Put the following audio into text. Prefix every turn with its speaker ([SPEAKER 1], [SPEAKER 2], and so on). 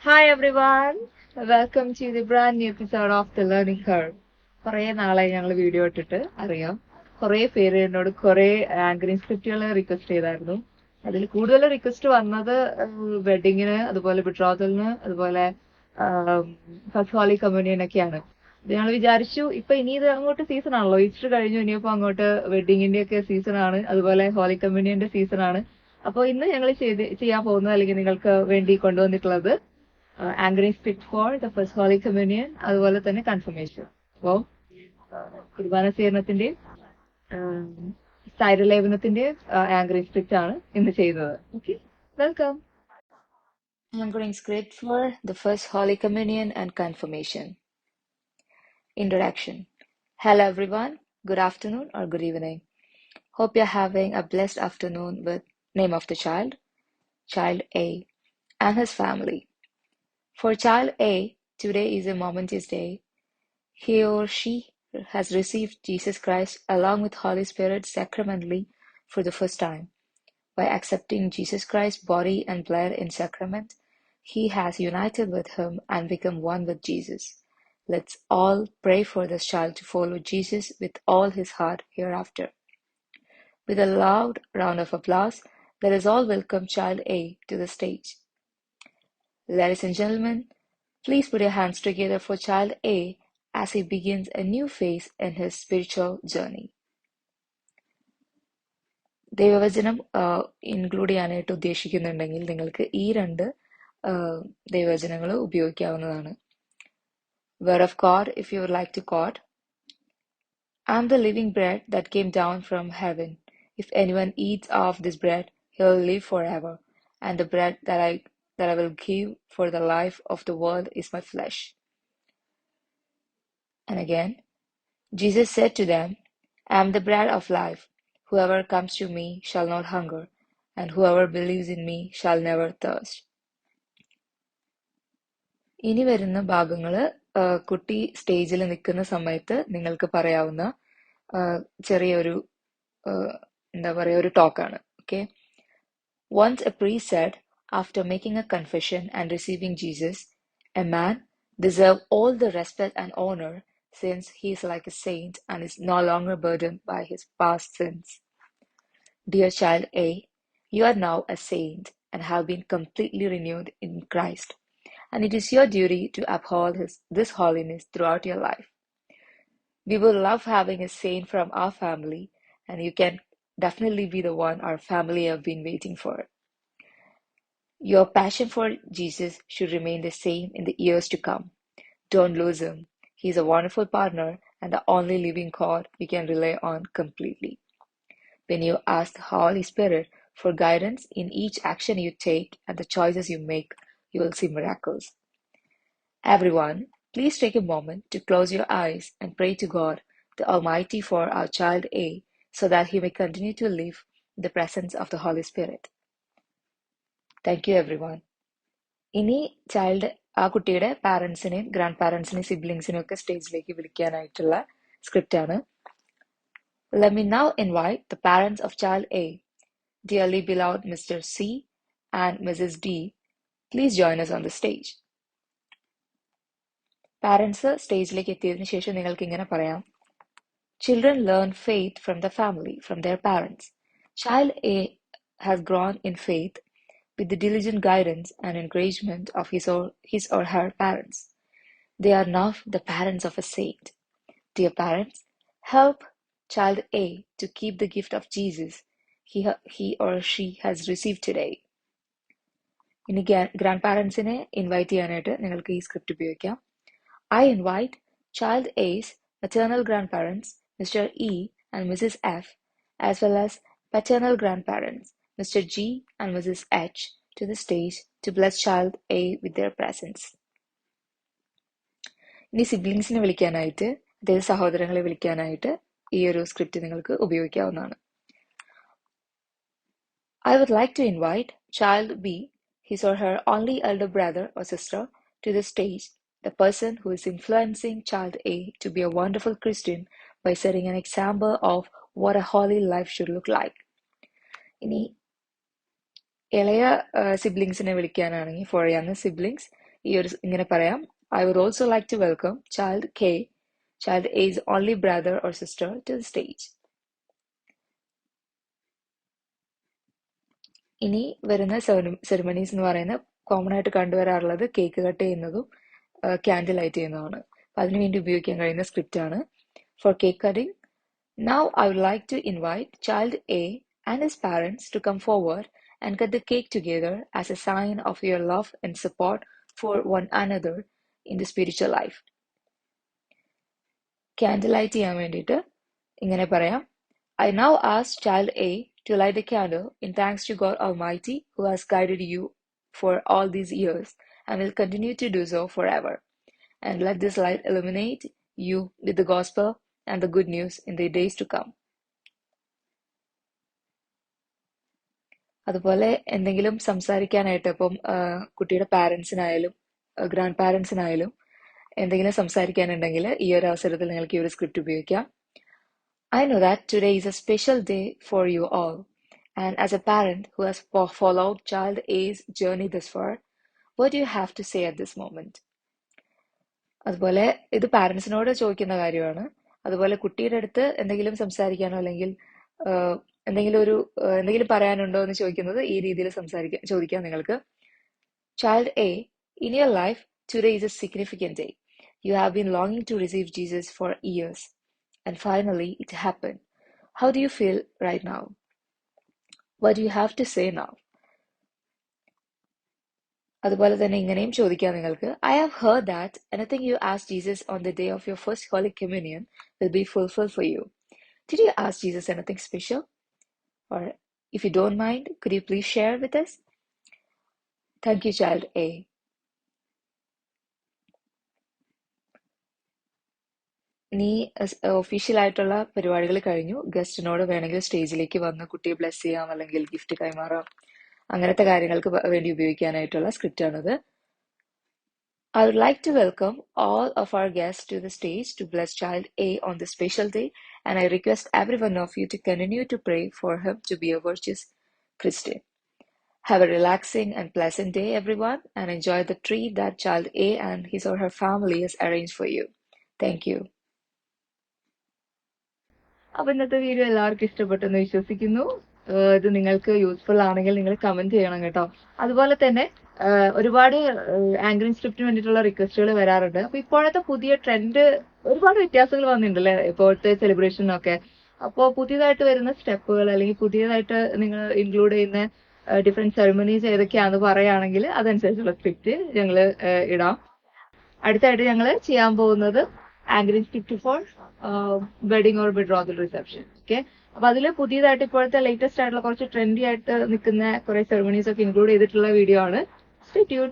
[SPEAKER 1] Hi everyone, welcome to the brand new episode of The Learning Curve. കുറേ നാളായി ഞങ്ങൾ video ഇട്ടിട്ട് അറിയാം. കുറേ പേര് എന്നോട് കുറേ ആങ്കറിംഗ് സ്ക്രിപ്റ്റുകൾ റിക്വസ്റ്റ് ചെയ്തായിരുന്നു. അതിൽ കൂടുതൽ റിക്വസ്റ്റ് വന്നത് വെഡിങ്ങിന്, അതുപോലെ ബിട്രോസലിന്, അതുപോലെ ഫസ്റ്റ് ഹോളി കമ്മ്യൂണിയനൊക്കെയാണ്. ഇത് ഞങ്ങൾ വിചാരിച്ചു ഇപ്പൊ ഇനി ഇത് അങ്ങോട്ട് സീസൺ ആണല്ലോ, ഈസ്റ്റർ കഴിഞ്ഞു, ഇനിയിപ്പോ അങ്ങോട്ട് വെഡിങ്ങിന്റെ ഒക്കെ സീസൺ ആണ്, അതുപോലെ ഹോളി കമ്മ്യൂണിയന്റെ സീസൺ ആണ്. അപ്പോൾ ഇന്ന് ഞങ്ങൾ ചെയ്യാൻ പോകുന്നത്, അല്ലെങ്കിൽ നിങ്ങൾക്ക് വേണ്ടി കൊണ്ടുവന്നിട്ടുള്ളത് anchoring script for the first holy communion, അതുപോലെ തന്നെ കൺഫർമേഷൻ. അപ്പോൾ കുർബാന സ്വീകരണത്തിന്റെയും സ്ഥൈര്യലേപനത്തിന്റെയും ആങ്കറിംഗ് സ്ക്രിപ്റ്റ് ആണ് ഇന്ന് ചെയ്യുന്നത്. Okay, welcome.
[SPEAKER 2] Anchoring script for the First Holy Communion and Confirmation. Introduction. Hello everyone, good afternoon or good evening. Hope you're having a blessed afternoon with name of the child, Child A, and his family. For Child A, today is a momentous day. He or she has received Jesus Christ along with Holy Spirit sacramentally for the first time. By accepting Jesus Christ's body and blood in sacrament, he has united with him and become one with Jesus. Let's all pray for this child to follow Jesus with all his heart hereafter. With a loud round of applause, let us all welcome Child A to the stage. Ladies and gentlemen, please put your hands together for Child A as he begins a new phase in his spiritual journey. ദൈവവചനം include ചെയ്യാനായിട്ട് ഉദ്ദേശിക്കുന്നുണ്ടെങ്കിൽ നിങ്ങൾക്ക് ഈ രണ്ട് ദൈവവചനങ്ങൾ ഉപയോഗിക്കാവുന്നതാണ്. Word of God, if you would like to quote, I am the living bread that came down from heaven. If anyone eats of this bread, he will live forever. And the bread that I will give for the life of the world is my flesh. And again, Jesus said to them, I am the bread of life. Whoever comes to me shall not hunger, and whoever believes in me shall never thirst. ഇനി വരുന്ന ഭാഗങ്ങള് കുട്ടി സ്റ്റേജിൽ നിൽക്കുന്ന സമയത്ത് നിങ്ങൾക്ക് പറയാവുന്ന ചെറിയൊരു എന്താ പറയാ ഒരു ടോക്കാണ്. Okay. Once a priest said, after making a confession and receiving Jesus, a man deserves all the respect and honor since he is like a saint and is no longer burdened by his past sins. Dear child A, you are now a saint and have been completely renewed in Christ, and it is your duty to uphold this holiness throughout your life. We will love having a saint from our family, and you can definitely be the one our family have been waiting for. Your passion for Jesus should remain the same in the years to come. Don't lose him. He is a wonderful partner and the only living God we can rely on completely. When you ask the Holy Spirit for guidance in each action you take and the choices you make, you will see miracles. Everyone, please take a moment to close your eyes and pray to God, the Almighty, for our child A, so that he may continue to live in the presence of the Holy Spirit. Thank you, everyone. ഇനി ആ കുട്ടിയുടെ പാരൻസിനെയും grand പാരൻസിനെയും സിബ്ലിങ്സിനെയും ഒക്കെ സ്റ്റേജിലേക്ക് വിളിക്കാനായിട്ടുള്ള script ആണ്. Let me now invite the parents of child A, dearly beloved Mr. C and Mrs. D. Please join us on the stage. Parents സ്റ്റേജിലേക്ക് എത്തിയതിനു ശേഷം നിങ്ങൾക്ക് ഇങ്ങനെ പറയാം. Children learn faith from the family, from their parents. Child A has grown in faith with the diligent guidance and encouragement of his or her parents. They are now the parents of a saint. Dear parents, help child A to keep the gift of Jesus he or she has received today. ഇനി grand പാരൻസിനെ invite ചെയ്യാനായിട്ട് നിങ്ങൾക്ക് ഈ script ഉപയോഗിക്കാം. I invite child A's maternal grandparents, Mr. E and Mrs. F, as well as paternal grandparents, Mr. G and Mrs. H, to the stage to bless child A with their presence. ഇനി സിബ്ലിങ്സിനെ വിളിക്കാനായിട്ട്, അതായത് സഹോദരങ്ങളെ വിളിക്കാനായിട്ട് ഈ ഒരു script നിങ്ങൾക്ക് ഉപയോഗിക്കാവുന്നതാണ്. I would like to invite child B, his or her only elder brother or sister, to the stage, the person who is influencing child A to be a wonderful Christian by setting an example of what a holy life should look like. ഇനി ഇളയ സിബ്ലിങ്സിനെ വിളിക്കാനാണെങ്കിൽ, four younger siblings, ഈ ഒരു ഇങ്ങനെ പറയാം. I would also like to welcome child K, child A's only brother or sister, to the stage. ഇനി വരുന്ന ceremonies എന്ന് പറയുന്നത് കോമൺ ആയിട്ട് കണ്ടുവരാറുള്ളത് കേക്ക് കട്ട് ചെയ്യുന്നതും ക്യാൻഡിൽ ലൈറ്റ് ചെയ്യുന്നതാണ്. അപ്പം അതിനുവേണ്ടി ഉപയോഗിക്കാൻ കഴിയുന്ന സ്ക്രിപ്റ്റ് ആണ്. For cake cutting, now I would like to invite child A and his parents to come forward and cut the cake together as a sign of your love and support for one another in the spiritual life. Candle light ചെയ്യാൻ വേണ്ടിയിട്ട് ഇങ്ങനെ പറയാം. I now ask child A to light the candle in thanks to God Almighty who has guided you for all these years and will continue to do so forever. And let this light illuminate you with the gospel and the good news in the days to come. അതുപോലെ എന്തെങ്കിലും സംസാരിക്കാനായിട്ട് ഇപ്പം കുട്ടിയുടെ പാരൻസിനായാലും grand പാരൻസിനായാലും എന്തെങ്കിലും സംസാരിക്കാനുണ്ടെങ്കിൽ ഈ ഒരു അവസരത്തിൽ നിങ്ങൾക്ക് ഈ ഒരു സ്ക്രിപ്റ്റ് ഉപയോഗിക്കാം. I know that today is a special day for you all, and as a parent who has followed child A's journey this far, what do you have to say at this moment? അതുപോലെ ഇത് പാരൻസിനോട് ചോദിക്കുന്ന കാര്യമാണ്. അതുപോലെ കുട്ടിയുടെ അടുത്ത് എന്തെങ്കിലും സംസാരിക്കാനോ അല്ലെങ്കിൽ എന്തെങ്കിലും പറയാനുണ്ടോ എന്ന് ചോദിക്കുന്നത് ഈ രീതിയിൽ ചോദിക്കാം നിങ്ങൾക്ക്. Child A, in your life, today is a significant day. You have been longing to receive Jesus for years, and finally it happened. How do you feel right now? What do you have to say now? അതുപോലെ തന്നെ ഇങ്ങനെയും ചോദിക്കാം നിങ്ങൾക്ക്. I have heard that anything you ask Jesus on the day of your first Holy Communion will be fulfilled for you. Did you ask Jesus anything special? Or if you don't mind, could you please share with us? Thank you, child A. ഇനി official ആയിട്ടുള്ള പരിപാടികൾ കഴിഞ്ഞു. ഗസ്റ്റിനോട് വേണമെങ്കിൽ സ്റ്റേജിലേക്ക് വന്ന് കുട്ടിയെ bless ചെയ്യാം, അല്ലെങ്കിൽ ഗിഫ്റ്റ് കൈമാറാം. അങ്ങനത്തെ കാര്യങ്ങൾക്ക് വേണ്ടി ഉപയോഗിക്കാനായിട്ടുള്ള സ്ക്രിപ്റ്റ് ആണിത്. I would like to welcome all of our guests to the stage to bless child A on this special day, and I request every one of you to continue to pray for him to be a virtuous Christian. Have a relaxing and pleasant day, everyone, and enjoy the treat that child A and his or her family has arranged for you. Thank you.
[SPEAKER 1] അപ്പൊ ഇന്നത്തെ video എല്ലാവർക്കും ഇഷ്ടപ്പെട്ടെന്ന് വിശ്വസിക്കുന്നു. ഇത് നിങ്ങൾക്ക് useful ആണെങ്കിൽ നിങ്ങൾ comment ചെയ്യണം കേട്ടോ. അതുപോലെ തന്നെ ഒരുപാട് ആങ്കറിംഗ് സ്ക്രിപ്റ്റിന് വേണ്ടിയിട്ടുള്ള റിക്വസ്റ്റുകൾ വരാറുണ്ട്. അപ്പൊ ഇപ്പോഴത്തെ പുതിയ ട്രെൻഡ് ഒരുപാട് വ്യത്യാസങ്ങൾ വന്നിട്ടുണ്ടല്ലേ ഇപ്പോഴത്തെ സെലിബ്രേഷനൊക്കെ. അപ്പോൾ പുതിയതായിട്ട് വരുന്ന സ്റ്റെപ്പുകൾ അല്ലെങ്കിൽ പുതിയതായിട്ട് നിങ്ങൾ ഇൻക്ലൂഡ് ചെയ്യുന്ന ഡിഫറെന്റ് സെറിമണീസ് ഏതൊക്കെയാണെന്ന് പറയുകയാണെങ്കിൽ അതനുസരിച്ചുള്ള സ്ക്രിപ്റ്റ് ഞങ്ങൾ ഇടാം. അടുത്തായിട്ട് ഞങ്ങൾ ചെയ്യാൻ പോകുന്നത് anchoring script for wedding or betrothal reception. Okay, അപ്പൊ അതിൽ പുതിയതായിട്ട് ഇപ്പോഴത്തെ ലേറ്റസ്റ്റ് ആയിട്ടുള്ള കുറച്ച് ട്രെൻഡി ആയിട്ട് നിൽക്കുന്ന കുറെ സെറിമണീസ് ഒക്കെ ഇൻക്ലൂഡ് ചെയ്തിട്ടുള്ള വീഡിയോ ആണ്. Stay tune.